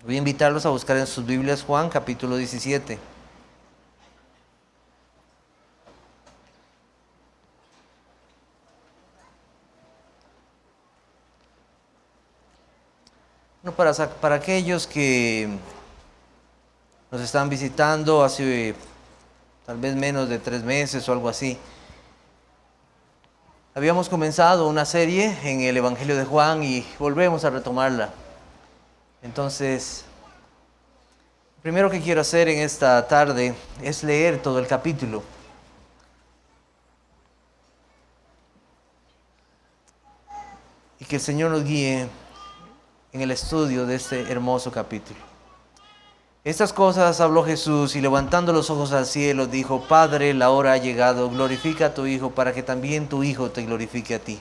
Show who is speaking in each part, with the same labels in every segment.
Speaker 1: Voy a invitarlos a buscar en sus Biblias Juan capítulo 17. Bueno, para aquellos que nos están visitando hace tal vez menos de 3 meses o algo así, habíamos comenzado una serie en el Evangelio de Juan y volvemos a retomarla. Entonces, lo primero que quiero hacer en esta tarde es leer todo el capítulo. Y que el Señor nos guíe en el estudio de este hermoso capítulo. Estas cosas habló Jesús y levantando los ojos al cielo dijo: Padre, la hora ha llegado, glorifica a tu Hijo para que también tu Hijo te glorifique a ti.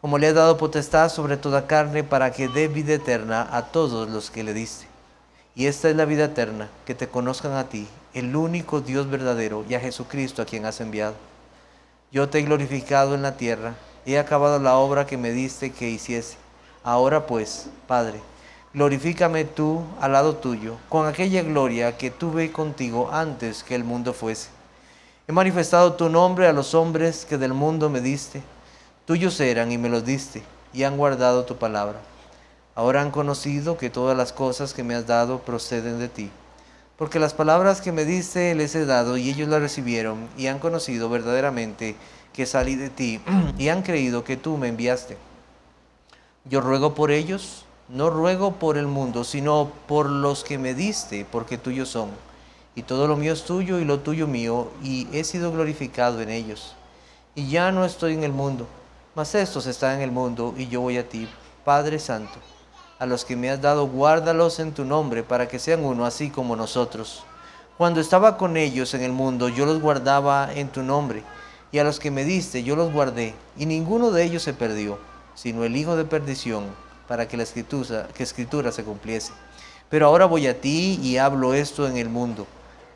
Speaker 1: Como le has dado potestad sobre toda carne para que dé vida eterna a todos los que le diste. Y esta es la vida eterna, que te conozcan a ti, el único Dios verdadero, y a Jesucristo a quien has enviado. Yo te he glorificado en la tierra, he acabado la obra que me diste que hiciese. Ahora pues, Padre, glorifícame tú al lado tuyo, con aquella gloria que tuve contigo antes que el mundo fuese. He manifestado tu nombre a los hombres que del mundo me diste. Tuyos eran y me los diste, y han guardado tu palabra. Ahora han conocido que todas las cosas que me has dado proceden de ti. Porque las palabras que me diste les he dado, y ellos las recibieron, y han conocido verdaderamente que salí de ti, y han creído que tú me enviaste. Yo ruego por ellos, no ruego por el mundo, sino por los que me diste, porque tuyos son. Y todo lo mío es tuyo, y lo tuyo mío, y he sido glorificado en ellos. Y ya no estoy en el mundo, mas estos están en el mundo, y yo voy a ti, Padre Santo. A los que me has dado, guárdalos en tu nombre, para que sean uno, así como nosotros. Cuando estaba con ellos en el mundo, yo los guardaba en tu nombre, y a los que me diste, yo los guardé, y ninguno de ellos se perdió, sino el hijo de perdición, para que la escritura se cumpliese. Pero ahora voy a ti y hablo esto en el mundo,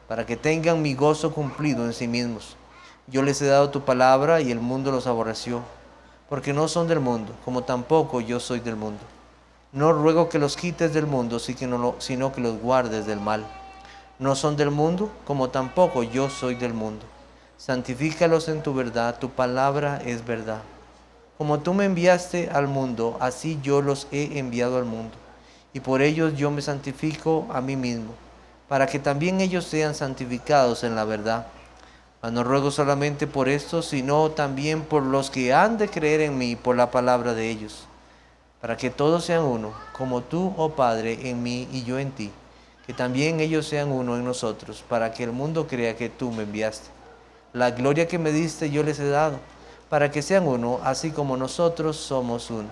Speaker 1: para que tengan mi gozo cumplido en sí mismos. Yo les he dado tu palabra, y el mundo los aborreció, porque no son del mundo, como tampoco yo soy del mundo. No ruego que los quites del mundo, sino que los guardes del mal. No son del mundo, como tampoco yo soy del mundo. Santifícalos en tu verdad, tu palabra es verdad. Como tú me enviaste al mundo, así yo los he enviado al mundo. Y por ellos yo me santifico a mí mismo, para que también ellos sean santificados en la verdad. Mas no ruego solamente por estos, sino también por los que han de creer en mí por la palabra de ellos, para que todos sean uno, como tú, oh Padre, en mí y yo en ti, que también ellos sean uno en nosotros, para que el mundo crea que tú me enviaste. La gloria que me diste yo les he dado, para que sean uno, así como nosotros somos uno.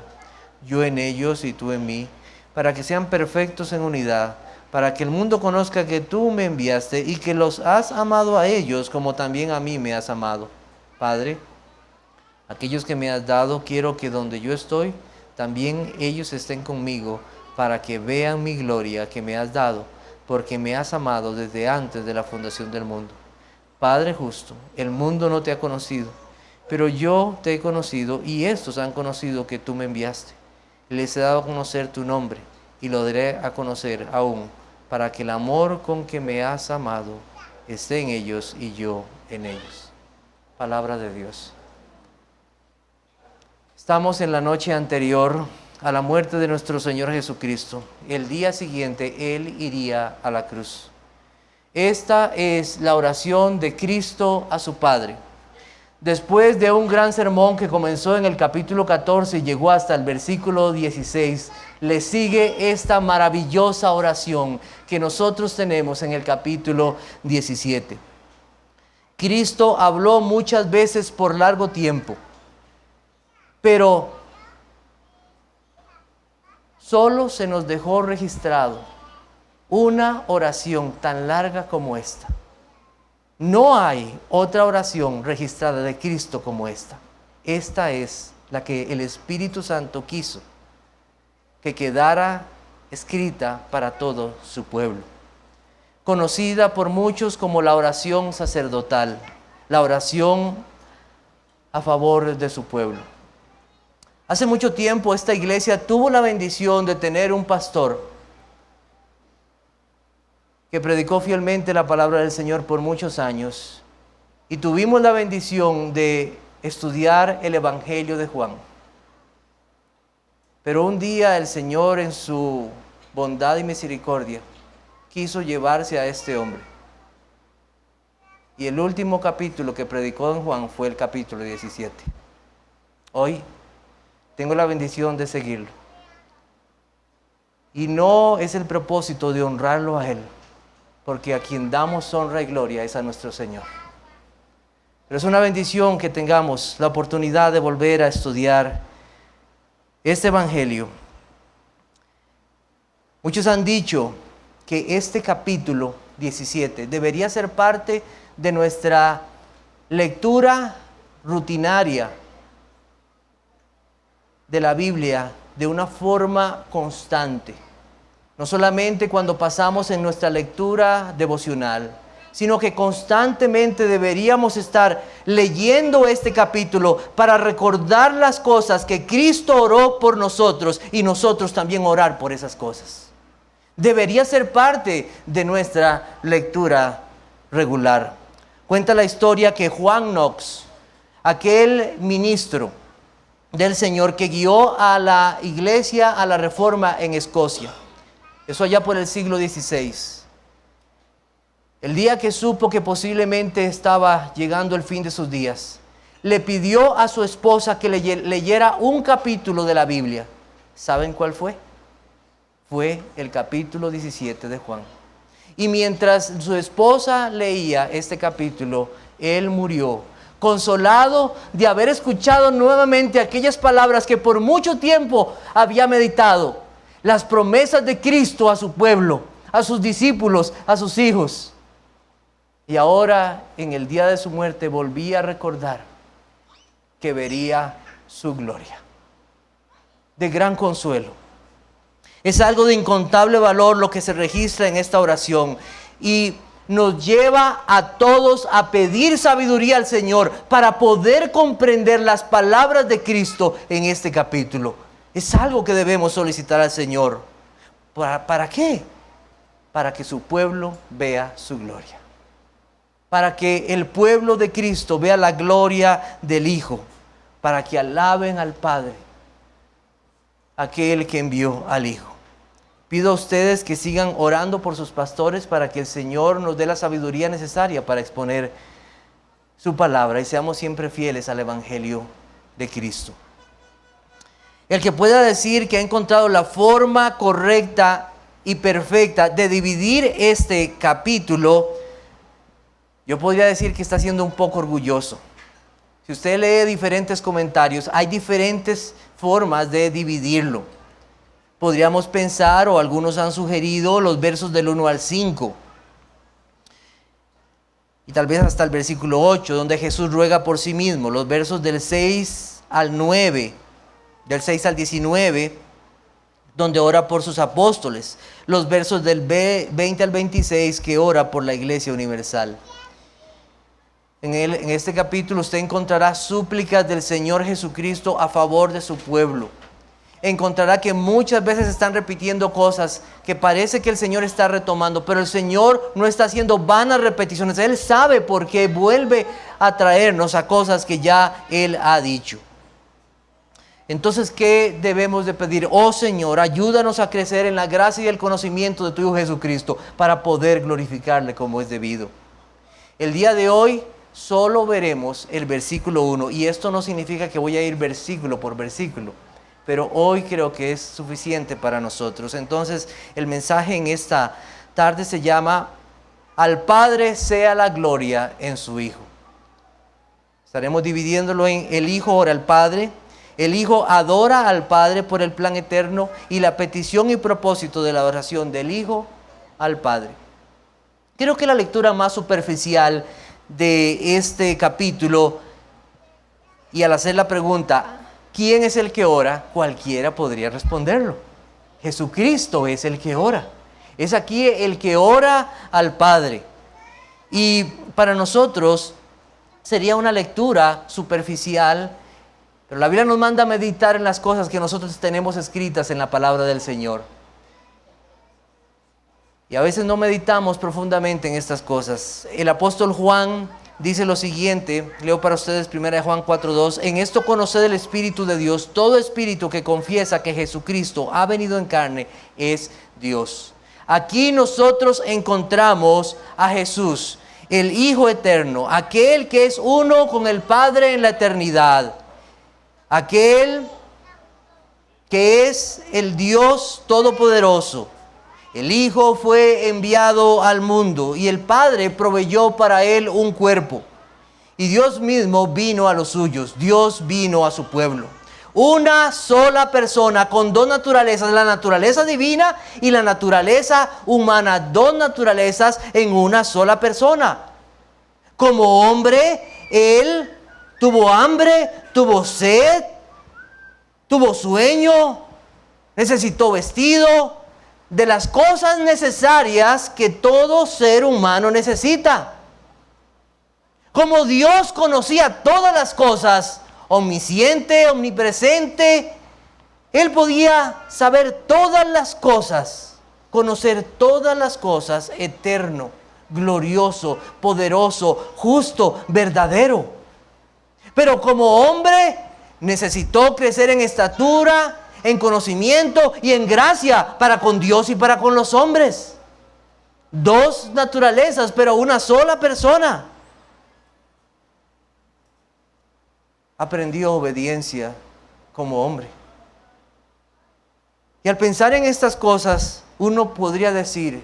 Speaker 1: Yo en ellos y tú en mí, para que sean perfectos en unidad, para que el mundo conozca que tú me enviaste y que los has amado a ellos como también a mí me has amado. Padre, aquellos que me has dado, quiero que donde yo estoy, también ellos estén conmigo, para que vean mi gloria que me has dado, porque me has amado desde antes de la fundación del mundo. Padre justo, el mundo no te ha conocido, pero yo te he conocido, y estos han conocido que tú me enviaste. Les he dado a conocer tu nombre, y lo daré a conocer aún, para que el amor con que me has amado esté en ellos y yo en ellos. Palabra de Dios. Estamos en la noche anterior a la muerte de nuestro Señor Jesucristo. El día siguiente Él iría a la cruz. Esta es la oración de Cristo a su Padre. Después de un gran sermón que comenzó en el capítulo 14 y llegó hasta el versículo 16, le sigue esta maravillosa oración que nosotros tenemos en el capítulo 17. Cristo habló muchas veces por largo tiempo, pero solo se nos dejó registrado una oración tan larga como esta. No hay otra oración registrada de Cristo como esta. Esta es la que el Espíritu Santo quiso que quedara escrita para todo su pueblo. Conocida por muchos como la oración sacerdotal, la oración a favor de su pueblo. Hace mucho tiempo esta iglesia tuvo la bendición de tener un pastor que predicó fielmente la palabra del Señor por muchos años y tuvimos la bendición de estudiar el Evangelio de Juan. Pero un día el Señor, en su bondad y misericordia, quiso llevarse a este hombre. Y el último capítulo que predicó en Juan fue el capítulo 17. Hoy tengo la bendición de seguirlo. Y no es el propósito de honrarlo a Él, porque a quien damos honra y gloria es a nuestro Señor. Pero es una bendición que tengamos la oportunidad de volver a estudiar este Evangelio. Muchos han dicho que este capítulo 17 debería ser parte de nuestra lectura rutinaria de la Biblia de una forma constante. No solamente cuando pasamos en nuestra lectura devocional, sino que constantemente deberíamos estar leyendo este capítulo para recordar las cosas que Cristo oró por nosotros y nosotros también orar por esas cosas. Debería ser parte de nuestra lectura regular. Cuenta la historia que Juan Knox, aquel ministro del Señor que guió a la iglesia a la Reforma en Escocia, eso allá por el siglo XVI, el día que supo que posiblemente estaba llegando el fin de sus días, le pidió a su esposa que leyera un capítulo de la Biblia. ¿Saben cuál fue? Fue el capítulo 17 de Juan. Y mientras su esposa leía este capítulo, él murió, consolado de haber escuchado nuevamente aquellas palabras que por mucho tiempo había meditado, las promesas de Cristo a su pueblo, a sus discípulos, a sus hijos. Y ahora, en el día de su muerte, volvía a recordar que vería su gloria. De gran consuelo. Es algo de incontable valor lo que se registra en esta oración. Y nos lleva a todos a pedir sabiduría al Señor para poder comprender las palabras de Cristo en este capítulo. Es algo que debemos solicitar al Señor. ¿Para qué? Para que su pueblo vea su gloria. Para que el pueblo de Cristo vea la gloria del Hijo. Para que alaben al Padre, aquel que envió al Hijo. Pido a ustedes que sigan orando por sus pastores para que el Señor nos dé la sabiduría necesaria para exponer su palabra y seamos siempre fieles al Evangelio de Cristo. El que pueda decir que ha encontrado la forma correcta y perfecta de dividir este capítulo, yo podría decir que está siendo un poco orgulloso. Si usted lee diferentes comentarios, hay diferentes formas de dividirlo. Podríamos pensar, o algunos han sugerido, los versos del 1 al 5. Y tal vez hasta el versículo 8, donde Jesús ruega por sí mismo. Los versos del 6 al 9, del 6 al 19, donde ora por sus apóstoles. Los versos del 20 al 26, que ora por la Iglesia Universal. En este capítulo usted encontrará súplicas del Señor Jesucristo a favor de su pueblo. Encontrará que muchas veces están repitiendo cosas que parece que el Señor está retomando, pero el Señor no está haciendo vanas repeticiones. Él sabe por qué vuelve a traernos a cosas que ya Él ha dicho. Entonces, ¿qué debemos de pedir? Oh Señor, ayúdanos a crecer en la gracia y el conocimiento de tu Hijo Jesucristo para poder glorificarle como es debido. El día de hoy solo veremos el versículo 1 y esto no significa que voy a ir versículo por versículo. Pero hoy creo que es suficiente para nosotros. Entonces, el mensaje en esta tarde se llama: al Padre sea la gloria en su Hijo. Estaremos dividiéndolo en el Hijo ora al Padre, el Hijo adora al Padre por el plan eterno y la petición y propósito de la oración del Hijo al Padre. Creo que la lectura más superficial de este capítulo, y al hacer la pregunta, ¿quién es el que ora? Cualquiera podría responderlo. Jesucristo es el que ora. Es aquí el que ora al Padre. Y para nosotros sería una lectura superficial, pero la Biblia nos manda a meditar en las cosas que nosotros tenemos escritas en la palabra del Señor. Y a veces no meditamos profundamente en estas cosas. El apóstol Juan dice lo siguiente, leo para ustedes 1 Juan 4:2, en esto conoced el Espíritu de Dios, todo espíritu que confiesa que Jesucristo ha venido en carne es Dios. Aquí nosotros encontramos a Jesús, el Hijo eterno, aquel que es uno con el Padre en la eternidad, aquel que es el Dios todopoderoso. El Hijo fue enviado al mundo y el Padre proveyó para él un cuerpo. Y Dios mismo vino a los suyos, Dios vino a su pueblo. Una sola persona con dos naturalezas, la naturaleza divina y la naturaleza humana, dos naturalezas en una sola persona. Como hombre, Él tuvo hambre, tuvo sed, tuvo sueño, necesitó vestido, de las cosas necesarias que todo ser humano necesita. Como Dios conocía todas las cosas, omnisciente, omnipresente, Él podía saber todas las cosas, conocer todas las cosas, eterno, glorioso, poderoso, justo, verdadero. Pero como hombre necesitó crecer en estatura, en conocimiento y en gracia para con Dios y para con los hombres. Dos naturalezas, pero una sola persona. Aprendió obediencia como hombre. Y al pensar en estas cosas, uno podría decir,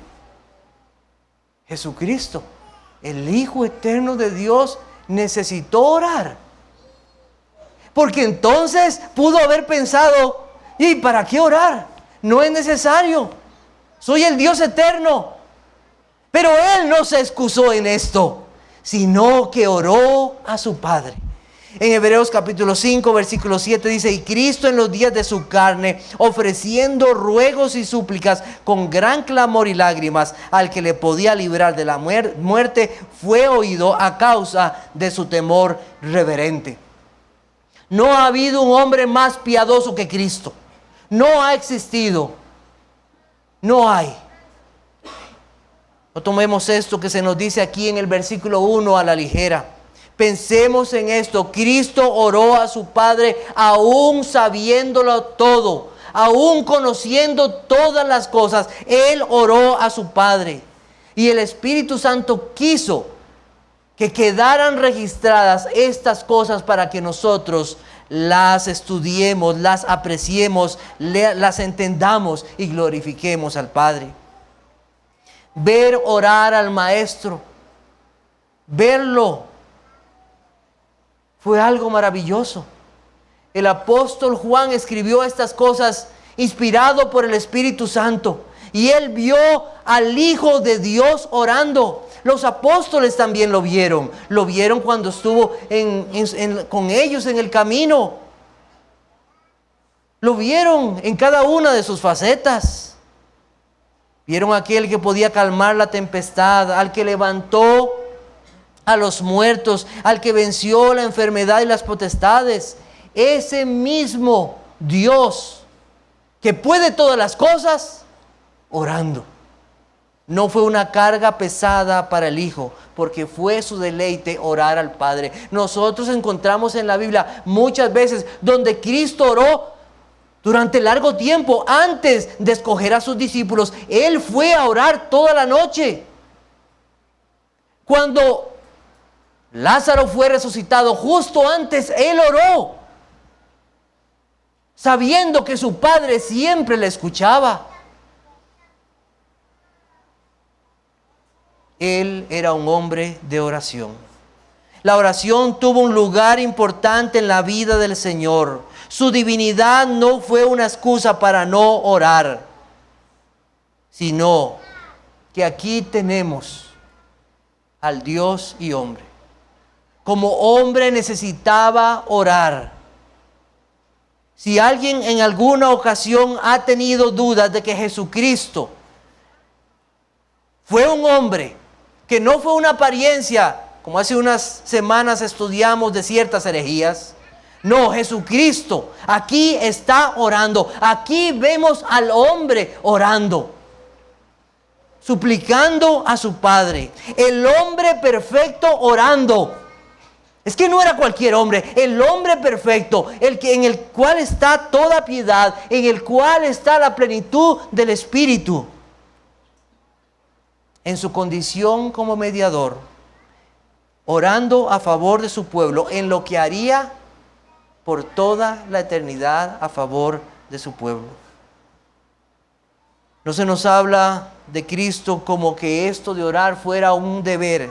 Speaker 1: Jesucristo, el Hijo eterno de Dios, necesitó orar. Porque entonces pudo haber pensado, ¿y para qué orar? No es necesario. Soy el Dios eterno. Pero Él no se excusó en esto, sino que oró a su Padre. En Hebreos capítulo 5, versículo 7 dice, y Cristo en los días de su carne, ofreciendo ruegos y súplicas con gran clamor y lágrimas al que le podía librar de la muerte, fue oído a causa de su temor reverente. No ha habido un hombre más piadoso que Cristo. No ha existido. No hay. No tomemos esto que se nos dice aquí en el versículo 1 a la ligera. Pensemos en esto. Cristo oró a su Padre aún sabiéndolo todo, aún conociendo todas las cosas. Él oró a su Padre. Y el Espíritu Santo quiso que quedaran registradas estas cosas para que nosotros las estudiemos, las apreciemos, las entendamos y glorifiquemos al Padre. Ver orar al Maestro, verlo, fue algo maravilloso. El apóstol Juan escribió estas cosas inspirado por el Espíritu Santo. Y él vio al Hijo de Dios orando. Los apóstoles también lo vieron. Lo vieron cuando estuvo con ellos en el camino. Lo vieron en cada una de sus facetas. Vieron a aquel que podía calmar la tempestad, al que levantó a los muertos, al que venció la enfermedad y las potestades. Ese mismo Dios que puede todas las cosas, orando. No fue una carga pesada para el Hijo, porque fue su deleite orar al Padre. Nosotros encontramos en la Biblia muchas veces donde Cristo oró durante largo tiempo antes de escoger a sus discípulos. Él fue a orar toda la noche. Cuando Lázaro fue resucitado, justo antes Él oró, sabiendo que su Padre siempre le escuchaba. Él era un hombre de oración. La oración tuvo un lugar importante en la vida del Señor. Su divinidad no fue una excusa para no orar, sino que aquí tenemos al Dios y hombre. Como hombre necesitaba orar. Si alguien en alguna ocasión ha tenido dudas de que Jesucristo fue un hombre, que no fue una apariencia, como hace unas semanas estudiamos de ciertas herejías. No, Jesucristo aquí está orando. Aquí vemos al hombre orando. suplicando a su Padre. El hombre perfecto orando. Es que no era cualquier hombre, el hombre perfecto, en el cual está toda piedad, en el cual está la plenitud del Espíritu. En su condición como mediador, orando a favor de su pueblo, en lo que haría por toda la eternidad a favor de su pueblo. No se nos habla de Cristo como que esto de orar fuera un deber,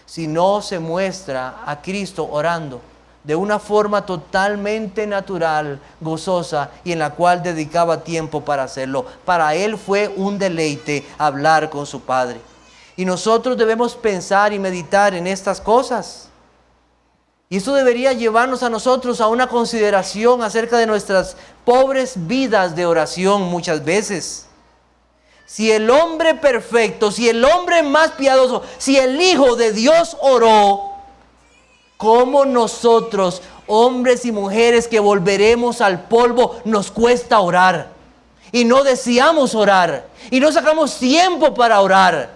Speaker 1: sino se muestra a Cristo orando de una forma totalmente natural, gozosa, y en la cual dedicaba tiempo para hacerlo. Para Él fue un deleite hablar con su Padre. Y nosotros debemos pensar y meditar en estas cosas. Y eso debería llevarnos a nosotros a una consideración acerca de nuestras pobres vidas de oración muchas veces. Si el hombre perfecto, si el hombre más piadoso, si el Hijo de Dios oró, ¿cómo nosotros, hombres y mujeres que volveremos al polvo, nos cuesta orar? Y no deseamos orar, y no sacamos tiempo para orar.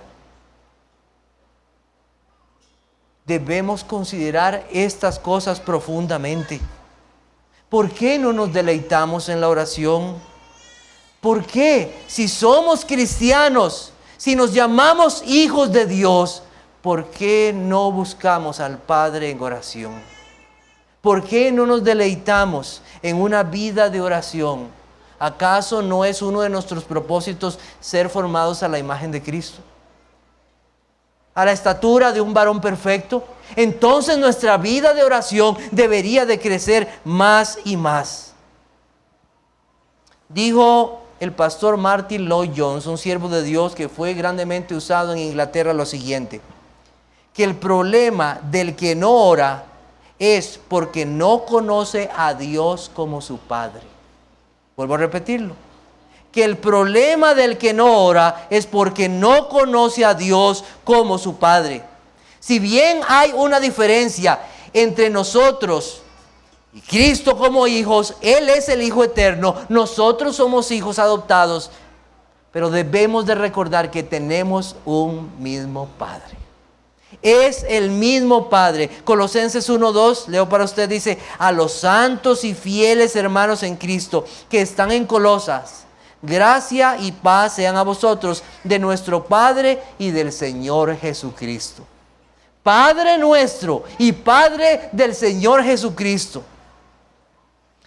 Speaker 1: Debemos considerar estas cosas profundamente. ¿Por qué no nos deleitamos en la oración? ¿Por qué? Si somos cristianos, si nos llamamos hijos de Dios, ¿por qué no buscamos al Padre en oración? ¿Por qué no nos deleitamos en una vida de oración? ¿Acaso no es uno de nuestros propósitos ser formados a la imagen de Cristo? ¿A la estatura de un varón perfecto? Entonces nuestra vida de oración debería de crecer más y más. Dijo el pastor Martin Lloyd-Jones, un siervo de Dios que fue grandemente usado en Inglaterra, lo siguiente: que el problema del que no ora es porque no conoce a Dios como su Padre. Vuelvo a repetirlo. Que el problema del que no ora es porque no conoce a Dios como su Padre. Si bien hay una diferencia entre nosotros y Cristo como hijos, Él es el Hijo eterno, nosotros somos hijos adoptados, pero debemos de recordar que tenemos un mismo Padre. Es el mismo Padre. Colosenses 1:2, leo para usted, dice: a los santos y fieles hermanos en Cristo que están en Colosas, gracia y paz sean a vosotros de nuestro Padre y del Señor Jesucristo. Padre nuestro y Padre del Señor Jesucristo.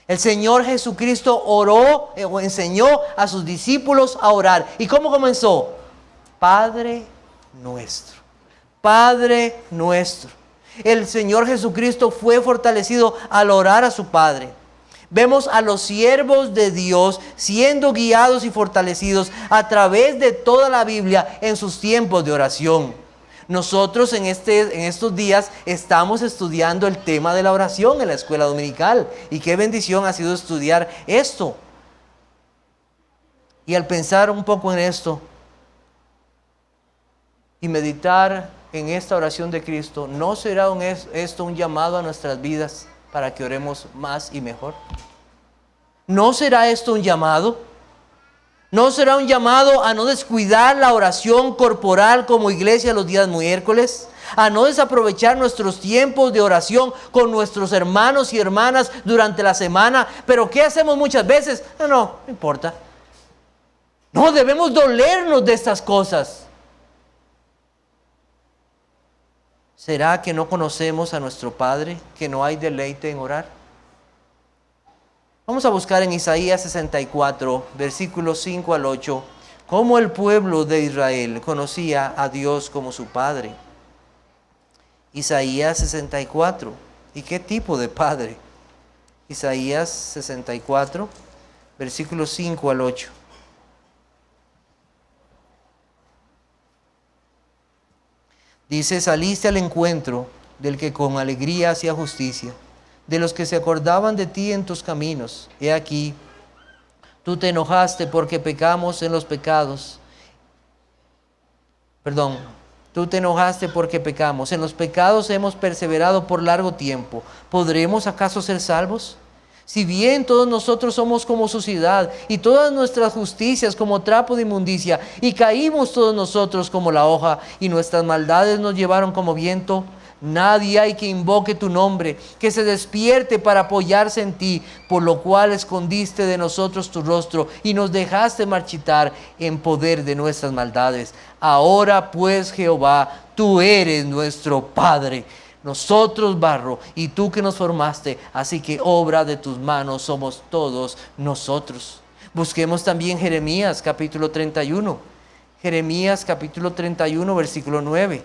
Speaker 1: El Señor Jesucristo oró o enseñó a sus discípulos a orar. ¿Y cómo comenzó? Padre nuestro. Padre nuestro. El Señor Jesucristo fue fortalecido al orar a su Padre. Vemos a los siervos de Dios siendo guiados y fortalecidos a través de toda la Biblia en sus tiempos de oración. Nosotros en estos días estamos estudiando el tema de la oración en la escuela dominical. Y qué bendición ha sido estudiar esto. Y al pensar un poco en esto y meditar en esta oración de Cristo, ¿no será esto un llamado a nuestras vidas para que oremos más y mejor? ¿No será esto un llamado? ¿No será un llamado a no descuidar la oración corporal como iglesia los días miércoles? A no desaprovechar nuestros tiempos de oración con nuestros hermanos y hermanas durante la semana. ¿Pero qué hacemos muchas veces? No importa. No, debemos dolernos de estas cosas. ¿Será que no conocemos a nuestro Padre, que no hay deleite en orar? Vamos a buscar en Isaías 64, versículos 5 al 8, cómo el pueblo de Israel conocía a Dios como su Padre. Isaías 64. ¿Y qué tipo de Padre? Isaías 64, versículos 5 al 8. Dice: saliste al encuentro del que con alegría hacía justicia, de los que se acordaban de ti en tus caminos. He aquí, tú te enojaste porque pecamos en los pecados. Tú te enojaste porque pecamos. En los pecados hemos perseverado por largo tiempo. ¿Podremos acaso ser salvos? Si bien todos nosotros somos como suciedad, y todas nuestras justicias como trapo de inmundicia, y caímos todos nosotros como la hoja, y nuestras maldades nos llevaron como viento, nadie hay que invoque tu nombre, que se despierte para apoyarse en ti, por lo cual escondiste de nosotros tu rostro, y nos dejaste marchitar en poder de nuestras maldades. Ahora pues, Jehová, tú eres nuestro Padre, nosotros barro, y tú que nos formaste, así que obra de tus manos somos todos nosotros. Busquemos también Jeremías capítulo 31. Jeremías capítulo 31, versículo 9.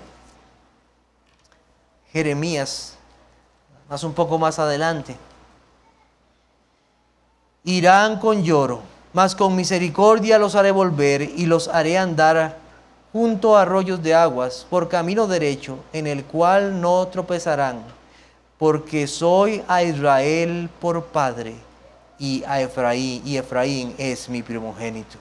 Speaker 1: Jeremías, más un poco más adelante. Irán con lloro, mas con misericordia los haré volver, y los haré andar junto a arroyos de aguas, por camino derecho, en el cual no tropezarán, porque soy a Israel por padre, y Efraín es mi primogénito.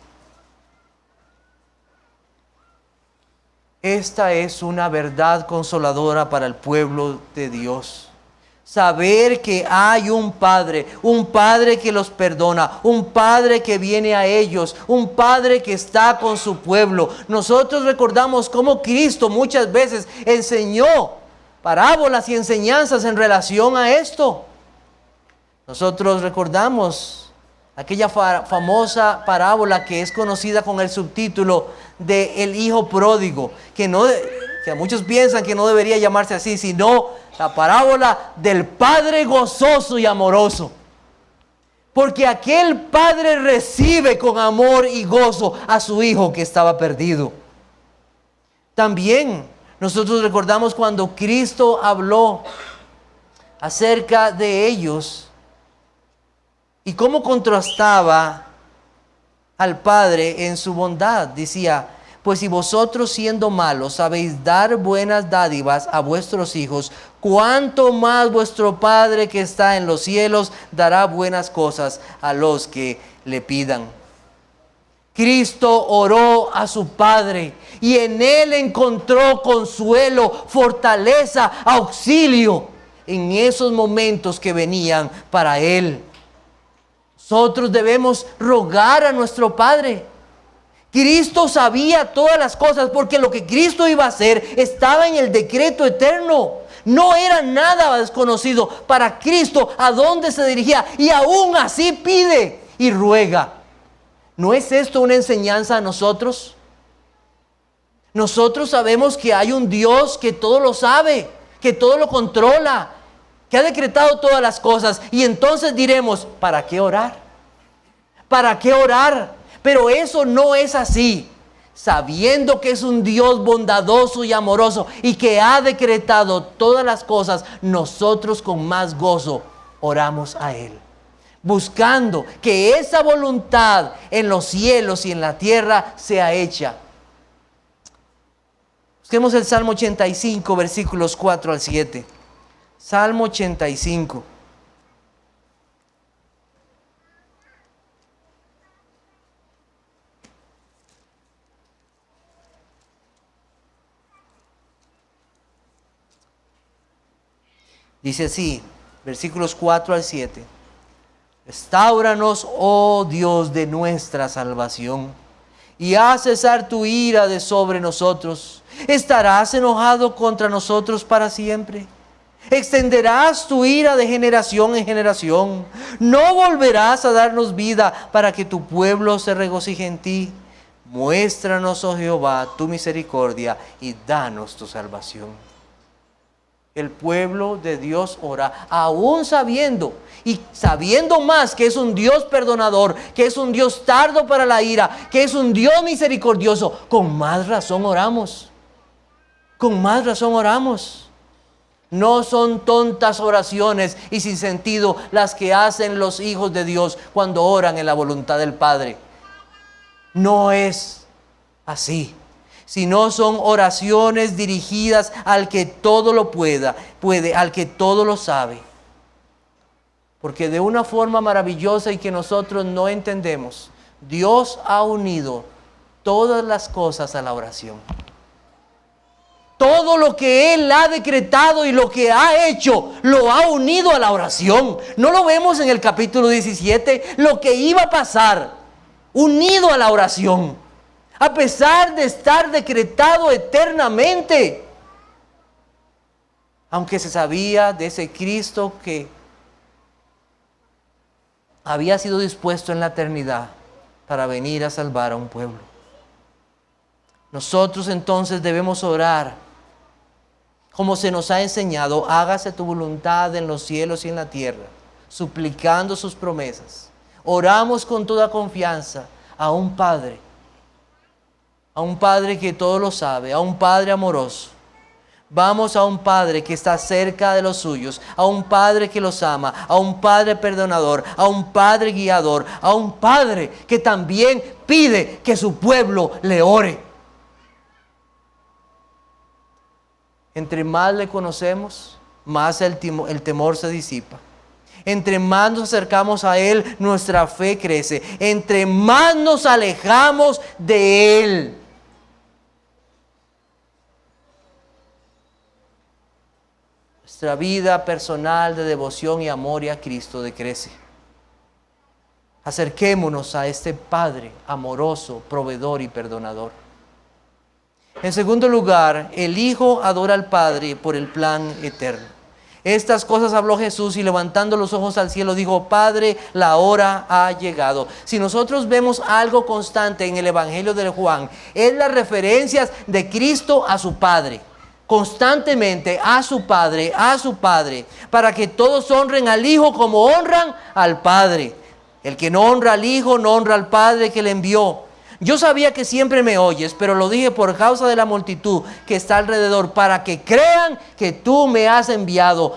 Speaker 1: Esta es una verdad consoladora para el pueblo de Dios. Saber que hay un Padre que los perdona, un Padre que viene a ellos, un Padre que está con su pueblo. Nosotros recordamos cómo Cristo muchas veces enseñó parábolas y enseñanzas en relación a esto. Nosotros recordamos aquella famosa parábola que es conocida con el subtítulo de El Hijo Pródigo, que muchos piensan que no debería llamarse así, sino la parábola del Padre gozoso y amoroso. Porque aquel Padre recibe con amor y gozo a su Hijo que estaba perdido. También nosotros recordamos cuando Cristo habló acerca de ellos y cómo contrastaba al Padre en su bondad. Decía: pues si vosotros siendo malos sabéis dar buenas dádivas a vuestros hijos, cuánto más vuestro Padre que está en los cielos dará buenas cosas a los que le pidan. Cristo oró a su Padre y en Él encontró consuelo, fortaleza, auxilio en esos momentos que venían para Él. Nosotros debemos rogar a nuestro Padre. Cristo sabía todas las cosas porque lo que Cristo iba a hacer estaba en el decreto eterno. No era nada desconocido para Cristo a dónde se dirigía, y aún así pide y ruega. ¿No es esto una enseñanza a nosotros? Nosotros sabemos que hay un Dios que todo lo sabe, que todo lo controla, que ha decretado todas las cosas, y entonces diremos: ¿para qué orar? ¿Para qué orar? Pero eso no es así. Sabiendo que es un Dios bondadoso y amoroso y que ha decretado todas las cosas, nosotros con más gozo oramos a Él, buscando que esa voluntad en los cielos y en la tierra sea hecha. Busquemos el Salmo 85, versículos 4 al 7. Salmo 85. Dice así, versículos 4 al 7. Restáuranos, oh Dios de nuestra salvación, y haz cesar tu ira de sobre nosotros. ¿Estarás enojado contra nosotros para siempre? ¿Extenderás tu ira de generación en generación? ¿No volverás a darnos vida para que tu pueblo se regocije en ti? Muéstranos, oh Jehová, tu misericordia y danos tu salvación. El pueblo de Dios ora, aún sabiendo más que es un Dios perdonador, que es un Dios tardo para la ira, que es un Dios misericordioso. Con más razón oramos. Con más razón oramos. No son tontas oraciones y sin sentido las que hacen los hijos de Dios cuando oran en la voluntad del Padre. No es así. Sino son oraciones dirigidas al que todo lo puede, al que todo lo sabe. Porque de una forma maravillosa y que nosotros no entendemos, Dios ha unido todas las cosas a la oración. Todo lo que Él ha decretado y lo que ha hecho, lo ha unido a la oración. ¿No lo vemos en el capítulo 17? Lo que iba a pasar, unido a la oración. A pesar de estar decretado eternamente. Aunque se sabía de ese Cristo que había sido dispuesto en la eternidad para venir a salvar a un pueblo. Nosotros entonces debemos orar como se nos ha enseñado: hágase tu voluntad en los cielos y en la tierra, suplicando sus promesas. Oramos con toda confianza a un Padre que todo lo sabe, a un Padre amoroso. Vamos a un Padre que está cerca de los suyos, a un Padre que los ama, a un Padre perdonador, a un Padre guiador, a un Padre que también pide que su pueblo le ore. Entre más le conocemos, más el temor se disipa. Entre más nos acercamos a Él, nuestra fe crece. Entre más nos alejamos de Él, nuestra vida personal de devoción y amor y a Cristo decrece. Acerquémonos a este Padre amoroso, proveedor y perdonador. En segundo lugar, el Hijo adora al Padre por el plan eterno. Estas cosas habló Jesús y levantando los ojos al cielo dijo: Padre, la hora ha llegado. Si nosotros vemos algo constante en el Evangelio de Juan, es las referencias de Cristo a su Padre. Constantemente a su Padre, para que todos honren al Hijo como honran al Padre. El que no honra al Hijo, no honra al Padre que le envió. Yo sabía que siempre me oyes, pero lo dije por causa de la multitud que está alrededor, para que crean que tú me has enviado.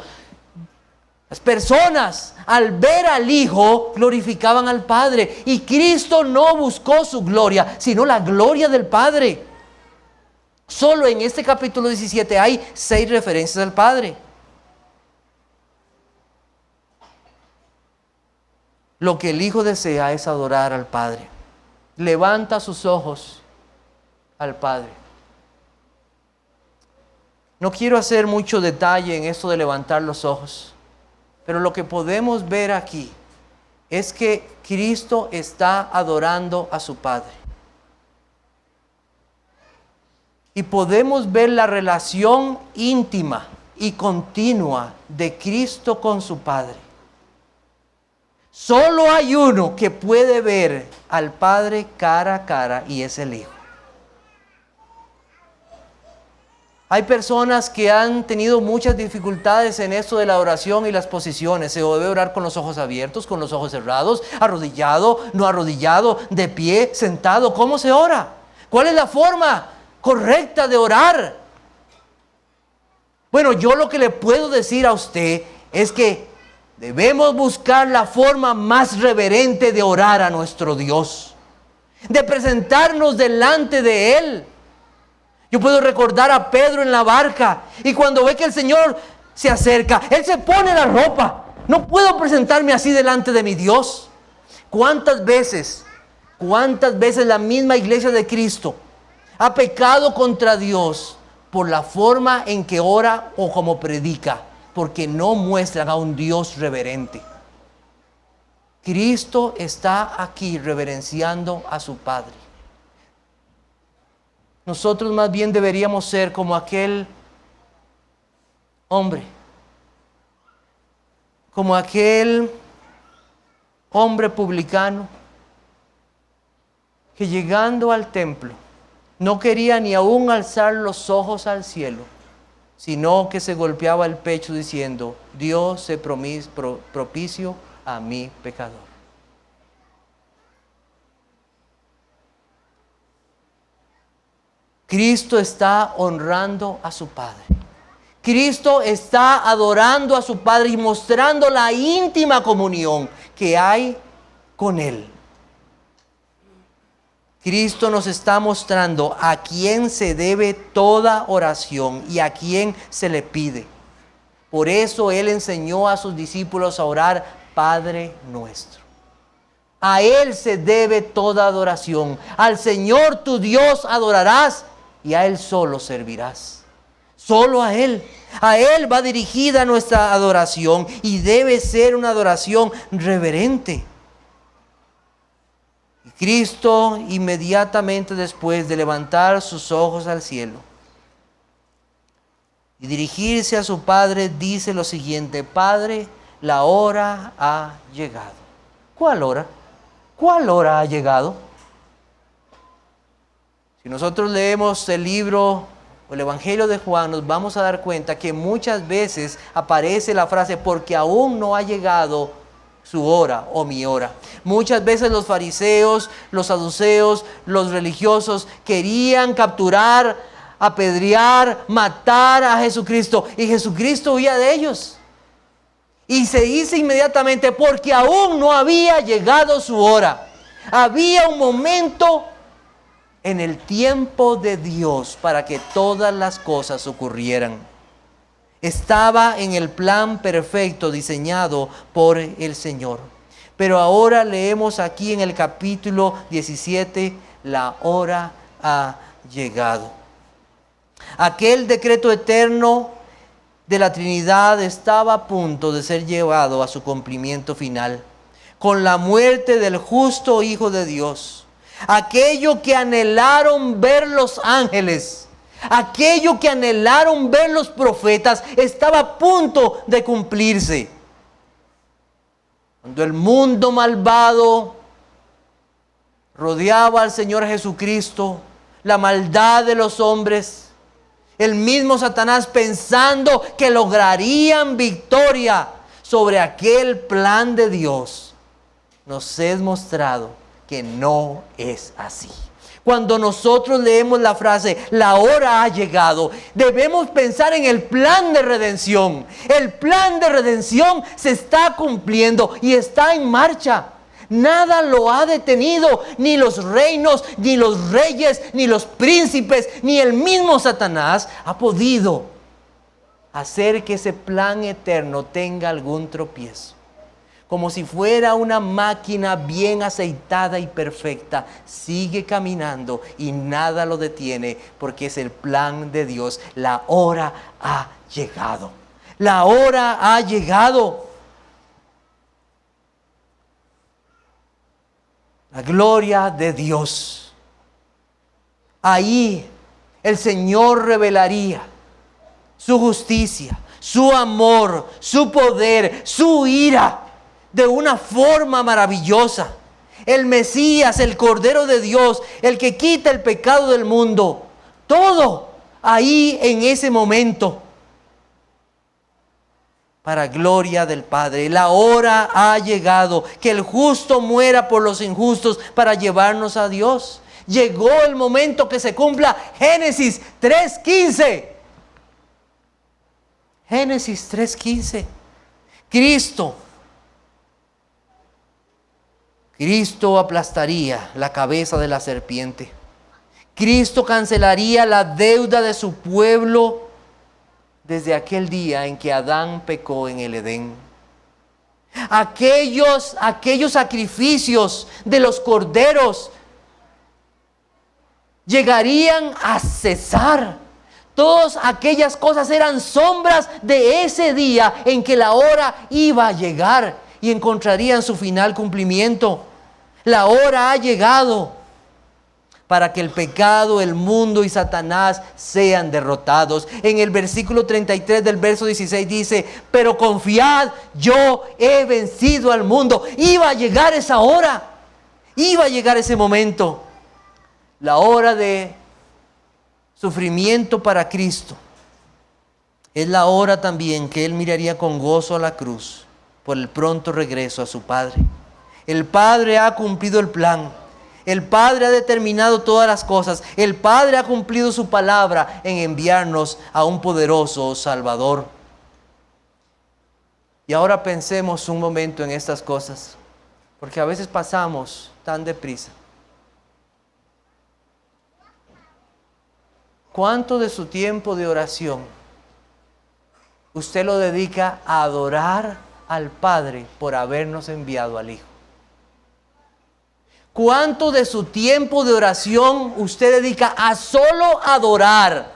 Speaker 1: Las personas, al ver al Hijo, glorificaban al Padre. Y Cristo no buscó su gloria, sino la gloria del Padre. Solo en este capítulo 17 hay 6 referencias al Padre. Lo que el Hijo desea es adorar al Padre. Levanta sus ojos al Padre. No quiero hacer mucho detalle en esto de levantar los ojos, pero lo que podemos ver aquí es que Cristo está adorando a su Padre. Y podemos ver la relación íntima y continua de Cristo con su Padre. Solo hay uno que puede ver al Padre cara a cara, y es el Hijo. Hay personas que han tenido muchas dificultades en esto de la oración y las posiciones. Se debe orar con los ojos abiertos, con los ojos cerrados, arrodillado, no arrodillado, de pie, sentado. ¿Cómo se ora? ¿Cuál es la forma correcta de orar? Bueno, yo lo que le puedo decir a usted es que debemos buscar la forma más reverente de orar a nuestro Dios, de presentarnos delante de Él. Yo puedo recordar a Pedro en la barca, y cuando ve que el Señor se acerca, él se pone la ropa. No puedo presentarme así delante de mi Dios. ¿Cuántas veces la misma iglesia de Cristo ha pecado contra Dios por la forma en que ora o como predica? Porque no muestran a un Dios reverente. Cristo está aquí reverenciando a su Padre. Nosotros más bien deberíamos ser como aquel hombre publicano que llegando al templo no quería ni aún alzar los ojos al cielo, sino que se golpeaba el pecho diciendo: Dios se propicio a mi pecador. Cristo está honrando a su Padre. Cristo está adorando a su Padre y mostrando la íntima comunión que hay con Él. Cristo nos está mostrando a quién se debe toda oración y a quién se le pide. Por eso Él enseñó a sus discípulos a orar: Padre nuestro. A Él se debe toda adoración. Al Señor tu Dios adorarás y a Él solo servirás. solo a Él. A Él va dirigida nuestra adoración y debe ser una adoración reverente. Y Cristo, inmediatamente después de levantar sus ojos al cielo y dirigirse a su Padre, dice lo siguiente: Padre, la hora ha llegado. ¿Cuál hora? ¿Cuál hora ha llegado? Si nosotros leemos el libro o el Evangelio de Juan, nos vamos a dar cuenta que muchas veces aparece la frase porque aún no ha llegado su hora o mi hora. Muchas veces los fariseos, los saduceos, los religiosos querían capturar, apedrear, matar a Jesucristo, y Jesucristo huía de ellos. Y se dice inmediatamente porque aún no había llegado su hora. Había un momento en el tiempo de Dios para que todas las cosas ocurrieran. Estaba en el plan perfecto diseñado por el Señor. Pero ahora leemos aquí en el capítulo 17, la hora ha llegado. Aquel decreto eterno de la Trinidad estaba a punto de ser llevado a su cumplimiento final, con la muerte del justo Hijo de Dios. Aquello que anhelaron ver los ángeles, aquello que anhelaron ver los profetas, estaba a punto de cumplirse. Cuando el mundo malvado rodeaba al Señor Jesucristo, la maldad de los hombres, el mismo Satanás pensando que lograrían victoria sobre aquel plan de Dios, nos es mostrado que no es así. Cuando nosotros leemos la frase, la hora ha llegado, debemos pensar en el plan de redención. El plan de redención se está cumpliendo y está en marcha. Nada lo ha detenido, ni los reinos, ni los reyes, ni los príncipes, ni el mismo Satanás ha podido hacer que ese plan eterno tenga algún tropiezo. Como si fuera una máquina bien aceitada y perfecta, sigue caminando y nada lo detiene, porque es el plan de Dios. La hora ha llegado. La hora ha llegado. La gloria de Dios. Ahí el Señor revelaría su justicia, su amor, su poder, su ira, de una forma maravillosa. El Mesías, el Cordero de Dios, el que quita el pecado del mundo. Todo ahí en ese momento. Para gloria del Padre. La hora ha llegado. Que el justo muera por los injustos para llevarnos a Dios. Llegó el momento que se cumpla Génesis 3:15. Génesis 3:15. Cristo aplastaría la cabeza de la serpiente. Cristo cancelaría la deuda de su pueblo desde aquel día en que Adán pecó en el Edén. Aquellos sacrificios de los corderos llegarían a cesar. Todas aquellas cosas eran sombras de ese día en que la hora iba a llegar y encontrarían su final cumplimiento. La hora ha llegado para que el pecado, el mundo y Satanás sean derrotados. En el versículo 33 del verso 16 dice: pero confiad, yo he vencido al mundo. Iba a llegar esa hora, iba a llegar ese momento. La hora de sufrimiento para Cristo es la hora también que Él miraría con gozo a la cruz por el pronto regreso a su Padre. El Padre ha cumplido el plan. El Padre ha determinado todas las cosas. El Padre ha cumplido su palabra en enviarnos a un poderoso Salvador. Y ahora pensemos un momento en estas cosas, porque a veces pasamos tan deprisa. ¿Cuánto de su tiempo de oración usted lo dedica a adorar al Padre por habernos enviado al Hijo? ¿Cuánto de su tiempo de oración usted dedica a solo adorar